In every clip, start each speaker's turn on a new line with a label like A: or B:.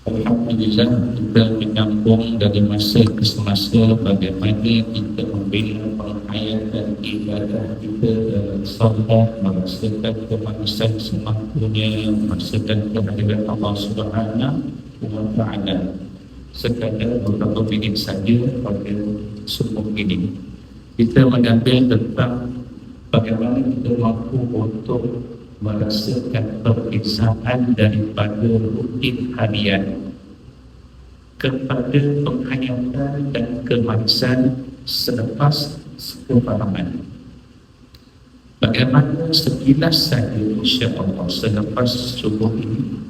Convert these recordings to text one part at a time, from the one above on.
A: Alhamdulillah, kita menyambung dari masa ke semasa bagaimana kita membina penghayatan ibadah kita dalam salat, merasakan kemanusiaan semampunya, merasakan kehadiran Allah Subhanahu wa Ta'ala. Sekadar beberapa minit saja pada subuh ini kita mengambil tentang bagaimana kita mampu untuk merasakan perbezaan daripada rutin harian kepada penghayatan dan kemanusiaan selepas kefahaman. Bagaimana sekilas saja insya-Allah selepas subuh ini,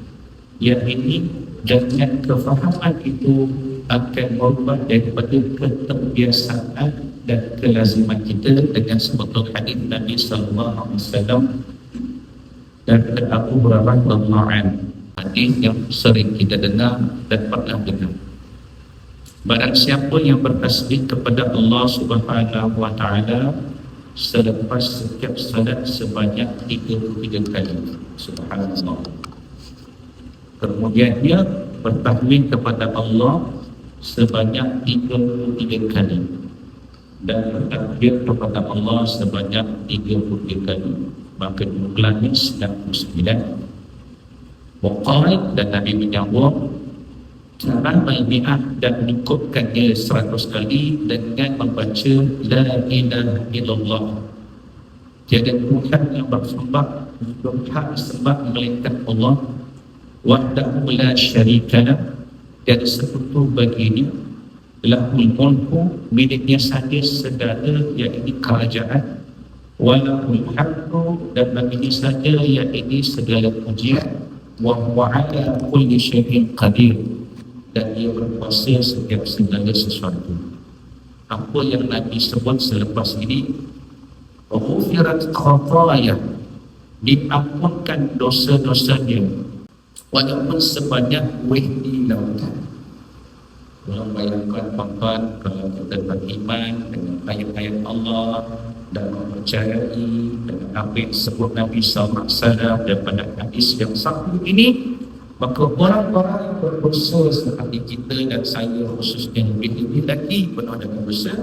A: yang ini dengan kefahaman itu akan berubah daripada keterbiasaan dan kelaziman kita dengan sebut hadis Nabi sallallahu alaihi wasallam dan Abu Hurairah radhiyallahu anhu, hadis yang sering kita dengar dan pernah dengar. Barang siapa yang bertasbih kepada Allah Subhanahu wa Ta'ala selepas setiap salat sebanyak 33 kali, subhanallah. Kemudian dia bertahmid kepada Allah sebanyak 33 kali dan bertakbir kepada Allah sebanyak 33 kali, maka jumlahnya 99. Waqal, dan Nabi menyambung cara mai'ah dan meningkatkannya 100 kali dengan membaca La ilaha illallah, tiada Tuhan yang bersembah berhak disembah melainkan Allah, wahdahu la syarikalah, tiada sekutu baginya, lahul mulku, miliknya saja segala yakni kerajaan, walahul hamdu, dan baginya saja yakni segala pujian, wa huwa ala kulli syai'in qadir, dan dia berkuasa setiap segala sesuatu. Apa yang Nabi sebut selepas ini, ghufirat khataya, diampunkan dosa-dosanya walaupun sebanyak weh di lautan. Dalam bayangkan tuan-tuan, kalau kita beriman dengan ayat-ayat Allah dan mempercayai dengan apa yang disebut Nabi SAW daripada hadis yang satu ini, maka orang-orang yang berdosa seperti kita dan saya khususnya lebih ini lagi penuh dengan dosa,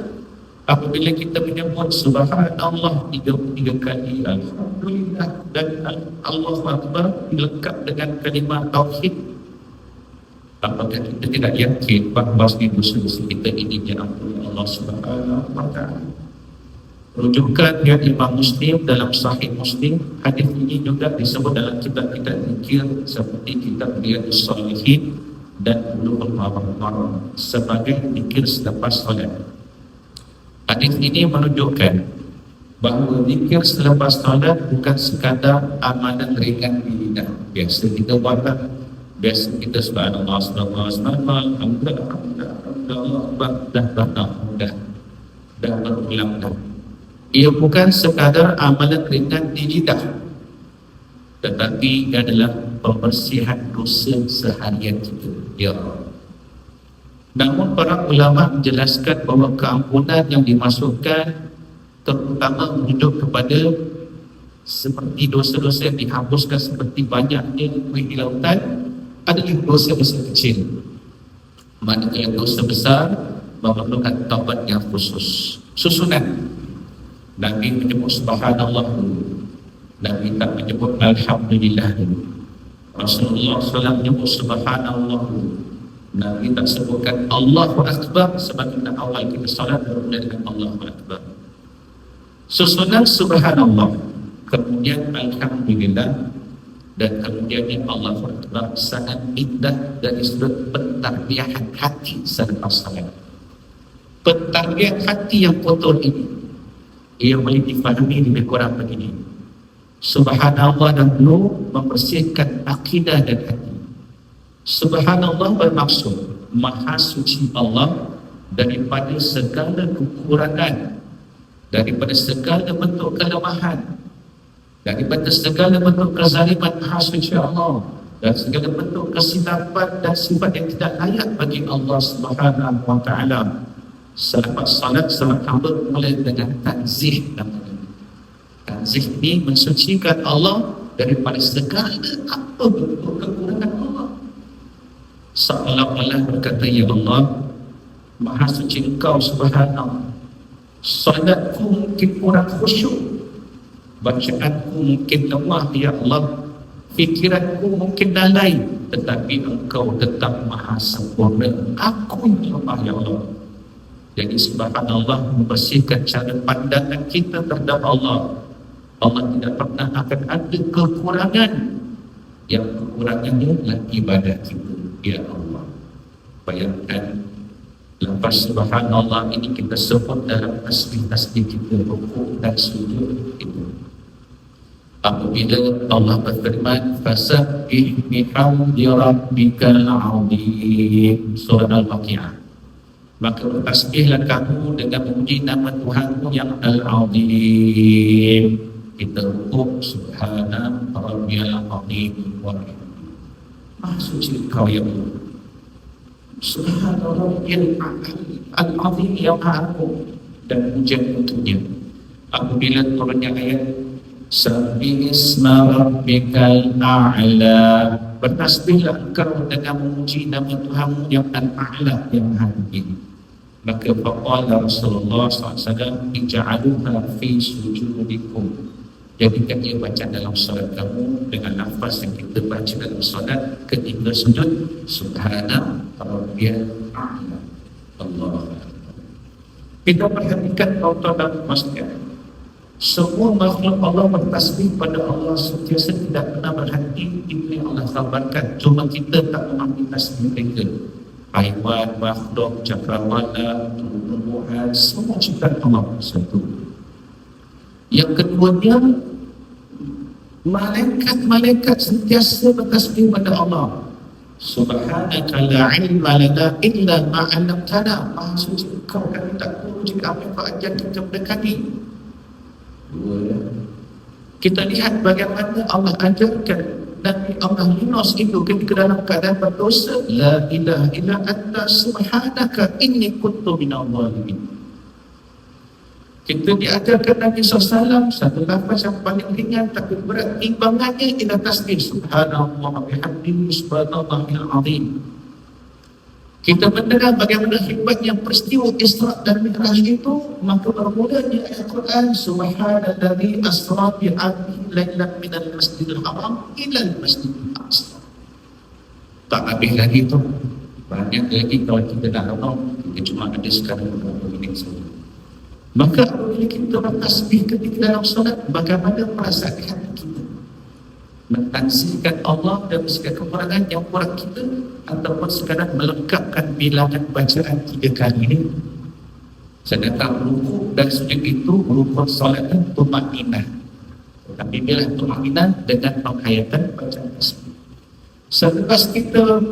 A: apabila kita menyebut subhanallah 33 kali, alhamdulillah dan Allahu Akbar lengkap dengan kalimah tauhid, apakah kita tidak yakin bahawa dosa-dosa kita ini diampuni Allah Subhanahu wa Ta'ala? Rujukan yang Imam Muslim dalam Sahih Muslim, hadis ini juga disebut dalam kitab-kitab zikir seperti kitab Riyadhus Shalihin dan Bulughul Maram sebagai zikir selepas solat. Hadis ini menunjukkan bahawa zikir selepas solat bukan sekadar amalan ringan di lidah. Biasa kita buat, biasa kita subhanallah, subhanallah, subhanallah, alhamdulillah, alhamdulillah, dah berulang dah. Ia bukan sekadar amalan ringan di lidah, tetapi adalah pembersihan dosa seharian kita. Ya. Namun para ulama menjelaskan bahawa keampunan yang dimasukkan terutama merujuk kepada seperti dosa-dosa yang dihapuskan seperti banyaknya kuih di lautan adalah dosa-dosa kecil. Manakala dosa besar memerlukan taubat yang khusus. Susunan Nabi menyebut subhanallah dulu, Nabi tak menyebut alhamdulillah dulu. Rasulullah SAW menyebut subhanallah dulu, Nabi tak sebutkan Allahu Akbar sebagaimana awal kita salat dengan Allahu Akbar. Susunan subhanallah, kemudian alhamdulillah, dan kemudian Allahu Akbar sangat indah dari sudut pentarbiyahan hati selepas salat. Pentarbiyahan hati yang kotor ini ia boleh difahami lebih kurang begini. Subhanallah dan dulu membersihkan akidah dan hati. Subhanallah bermaksud maha suci Allah daripada segala kekurangan, daripada segala bentuk kelemahan, daripada segala bentuk kezaliman maha suci Allah, dan segala bentuk kesilapan dan sifat yang tidak layak bagi Allah Subhanahu wa Ta'ala. Selepas salat, salat hamba mulai dengan tanzih namanya. Tanzih ini mensucikan Allah daripada segala apa bentuk kekurangan Allah. seolah-olah berkata, ya Allah, Maha suci Engkau subhanallah, salatku mungkin kurang khusyuk, bacaanku mungkin lemah ya Allah, fikiranku mungkin lalai, tetapi Engkau tetap Maha sempurna, aku yang lemah ya Allah. Jadi subhanallah membersihkan cara pandangan kita terhadap Allah. Allah tidak pernah akan ada kekurangan. Yang kekurangannya adalah ibadah kita ya Allah. Bayangkan lepas subhanallah ini kita sebut dalam tasbih-tasbih kita, rukuk dan sujud itu. Apabila Allah berfirman, fasabbih bihamdi rabbikal azim, surah Al-Waqiah, maka bertasbihlah kamu dengan memuji nama Tuhanmu yang Al-Azim. Kita rukuk, subhana rabbiyal azim wa bihamdihi, Maha suci Engkau ya Allah, subhana rabbiyal azim yang Maha Agung, dan pujian untuknya. Apabila turunnya ayat sabbih isma rabbikal a'la, bertasbihlah engkau dengan memuji nama Tuhanmu yang al-a'la, yang Maha Tinggi. Maka faqala Rasulullah SAW, ija'aluha fi sujudikum, jadikan ia baca dalam solat kamu dengan lafaz yang kita baca dalam solat ketika sujud, subhana rabbiyal a'la. Allah. Kita perhatikan tuan-tuan dan puan, semua makhluk Allah bertasbih pada Allah sentiasa, tidak pernah berhenti. Itu yang Allah khabarkan. Cuma kita tak memahami tasbih mereka. Haiwan, makhluk, cakrawala, tumbuh-tumbuhan, semua ciptaan Allah satu. Yang keduanya, malaikat sentiasa bertasbih pada Allah. Subhanaka la ilma lana illa ma 'allamtana. Maha suci Engkau, kami tak tahu jika apa yang Kau ajar kita mendekati. Kita lihat bagaimana Allah ajarkan Nabi Allah Yunus itu ketika dalam keadaan berdosa, la ilaha illa anta subhanaka inni kuntu minadh dhalimin. Kita diajarkan Nabi SAW satu lafaz yang paling ringan tapi berat timbangannya ialah tasbih, subhanallah wa bihamdihi subhanallahil azim. Kita mendengar bagaimana hebatnya peristiwa Isra dan Mi'raj itu, maka bermulanya ayat Quran, subhanalladzi asra bi 'abdihi lailan minal masjidil haram ilal masjidil aqsa. Tak habis lagi tu, banyak lagi kalau kita dah tahu, kita cuma ada sekarang beberapa minit saja. Maka apabila kita bertasbih ketika dalam solat, bagaimana perasaan hati kita? Mentanzihkan Allah dan segala kekurangan yang kurang kita, ataupun sekadar melengkapkan bilangan bacaan 3 kali ini. Sedangkan rukuk dan sujud itu merupakan solat dan tumakninah. Tapi bila tumakninah dengan penghayatan bacaan tasbih. Selepas kita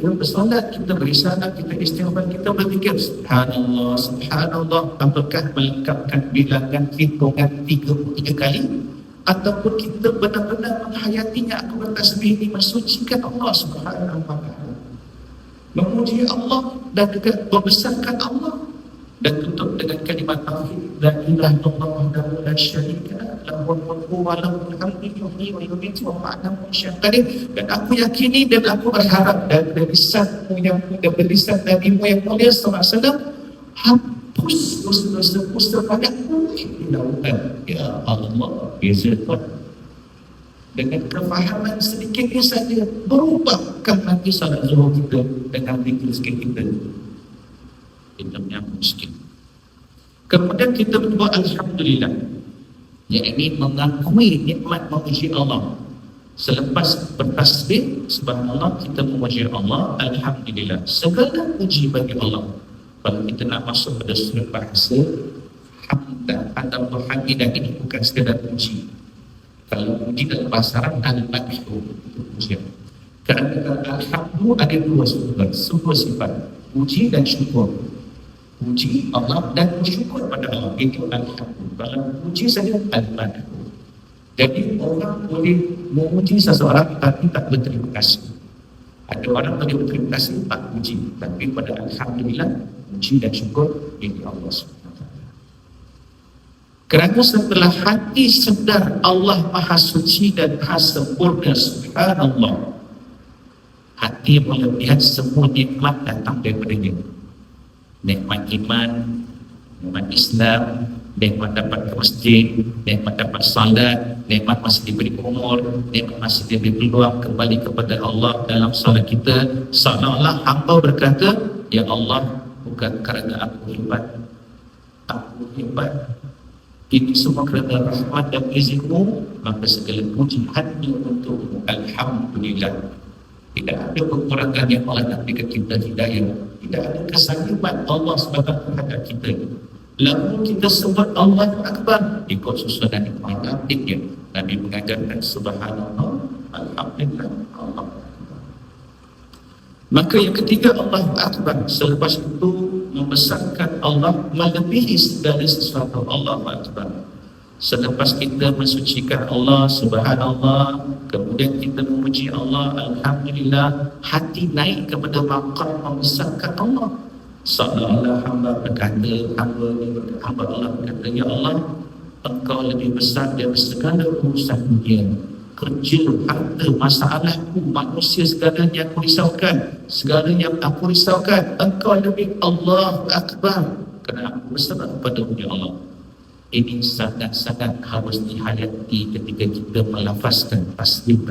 A: bersolat, kita berisalah, kita istighfar, kita berzikir subhanallah, subhanallah, apakah melengkapkan bilangan hitungan 33 kali, ataupun kita benar-benar menghayatinya, aku bertasbih ini mensucikan Allah subhanahu wa ta'ala, memuji Allah dan juga membesarkan Allah, dan tutup dengan kalimat tauhid, la ilaha illallah wahdahu la syarika lahu, lahul mulku wa lahul hamdu yuhyi wa yumiitu wa huwa 'ala kulli syai'in qadir. Dan aku yakini dan aku berharap dari lisanmu yang mulia, dari lisan Nabi-Mu yang mulia sallallahu alaihi wasallam, hapus dosa-dosaku sepadaku di lautan. Ya Allah, biasa dengan kefahaman sedikitnya saja berubahkan nanti salat zuhur kita dengan zikir sikit kita. Kita miskin. Kemudian kita berdoa alhamdulillah, yakni mengakui nikmat memuji Allah. Selepas bertasbih subhanallah, kita memuji Allah alhamdulillah, segala puji bagi Allah. Kalau kita nak masuk pada sudut bahasa, hamdan atau hamidah ini bukan sekadar puji. Kalau puji dalam bahasa Arab, al-madhu itu pujian. Kerana alhamdulillah ada dua sifat, puji dan syukur. Puji Allah dan bersyukur pada Allah, itu alhamdulillah. Kalau puji saja al-madhu. Jadi orang boleh memuji seseorang tapi tak berterima kasih. Ada orang boleh berterima kasih tak puji, tapi pada alhamdulillah puji dan syukur bagi Allah SWT. Kerana setelah hati sedar Allah Maha Suci dan Maha Sempurna subhanallah, hati hati melihat semua nikmat datang daripada dia. Nikmat iman, nikmat Islam, nikmat dapat ke masjid, nikmat dapat salat, nikmat masih diberi umur, nikmat masih diberi peluang kembali kepada Allah dalam salat kita. Seolah-olah hamba berkata, ya Allah, bukan kerana aku hebat, ini semua kerana rahmat dan izin-Mu, maka segala puji hanya untuk Alhamdulillah. Tidak ada kekurangan yang Allah nak berikan kita hidayah. Tidak ada kesaliman Allah SWT terhadap kita. Lalu kita sebut Allah Akbar ikut susunan Imam Nabi. Nabi mengajarkan subhanallah, alhamdulillah, Allah. Maka yang ketiga Allah Akbar. Selepas itu membesarkan Allah melebihi segala sesuatu. Allah Akbar. Selepas kita mensucikan Allah, subhanallah, kemudian kita memuji Allah, alhamdulillah, hati naik kepada maqam membesarkan Allah. Seolah-olah hamba berkata, hamba Allah berkata, ya Allah, Engkau lebih besar dari segala urusan dunia, kerja, harta, masalahku, manusia, segalanya aku risaukan, segala yang aku risaukan, Engkau lebih. Allah Akbar, kerana aku berserah kepada-Mu ya Allah. Ini sangat-sangat harus dihayati ketika kita melafazkan tasbih,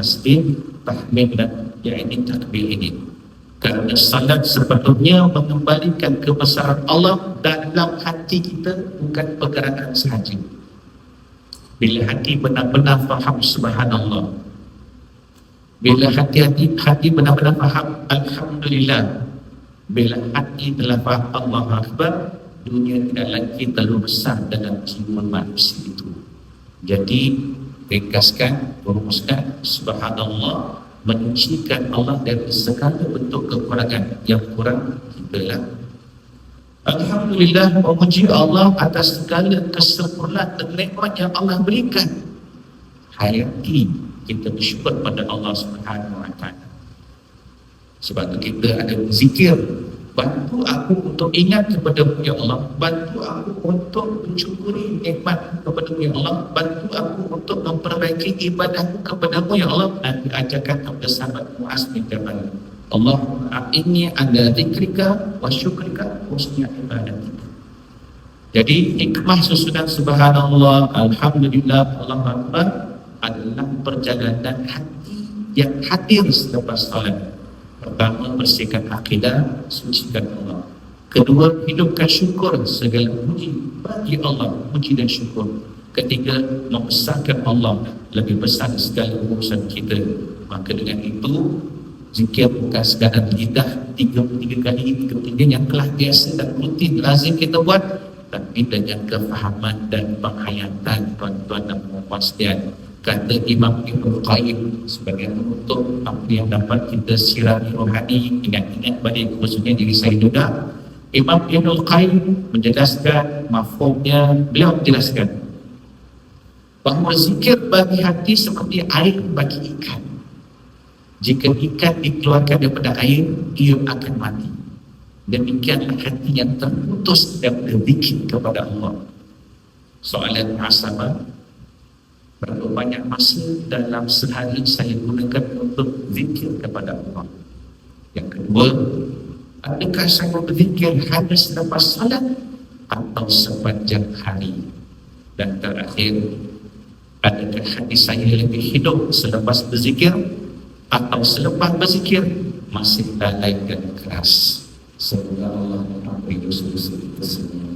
A: tahmid dan yakni takbir ini. Kerana salat sepatutnya mengembalikan kebesaran Allah dalam hati kita, bukan pergerakan sahaja. Bila hati benar-benar faham subhanallah, bila hati benar-benar faham alhamdulillah, bila hati telah faham Allah Akbar, dunia tidak lagi terlalu besar dalam jiwa manusia itu. Jadi ringkaskan, rumuskan, subhanallah, menyucikan Allah dari segala bentuk kekurangan yang kurang kita lah. Alhamdulillah, memuji Allah atas segala kesempurnaan dan nikmat yang Allah berikan. Hayati, kita bersyukur pada Allah Subhanahu Wa Taala. Sebab itu kita ada zikir. Bantu aku untuk ingat kepada-Mu ya Allah. Bantu aku untuk mensyukuri nikmat kepada-Mu ya Allah. Bantu aku untuk memperbaiki ibadahku kepada-Mu ya Allah. Dan diajarkan kepada sahabat Muaz bin Jabal, Allahumma a'inni ala dzikrika wa syukrika wa husni ibadatika. Jadi hikmah susunan subhanallah, alhamdulillah, Allah Akbar adalah perjalanan hati yang hadir selepas salat. Pertama, bersihkan akidah, sucikan Allah. Kedua, hidupkan syukur, segala puji bagi Allah, puji dan syukur. Ketiga, membesarkan Allah, lebih besar segala urusan kita. Maka dengan itu, zikir bukan sekadar lidah tiga kali ketiga yang telah biasa dan rutin lazim kita buat, tapi dengan kefahaman dan penghayatan tuan-tuan dan puan-puan sekalian. Kata Imam Ibnul Qayyim sebagai penutup apa yang dapat kita sirami rohani, ingat-ingat balik khususnya diri saya juga, Imam Ibnul Qayyim menjelaskan mafhumnya. Beliau menjelaskan bahawa zikir bagi hati seperti air bagi ikan. Jika ikan dikeluarkan daripada air, ia akan mati. Demikianlah hati yang terputus daripada zikir kepada Allah. Soalan muhasabah, berapa banyak masa dalam sehari saya gunakan untuk zikir kepada Allah? Yang kedua, adakah saya berzikir hanya selepas salat atau sepanjang hari? Dan terakhir, adakah hati saya lebih hidup selepas berzikir atau selepas berzikir masih lalai dan keras? Semoga Allah mengampuni dosa-dosa kita semua.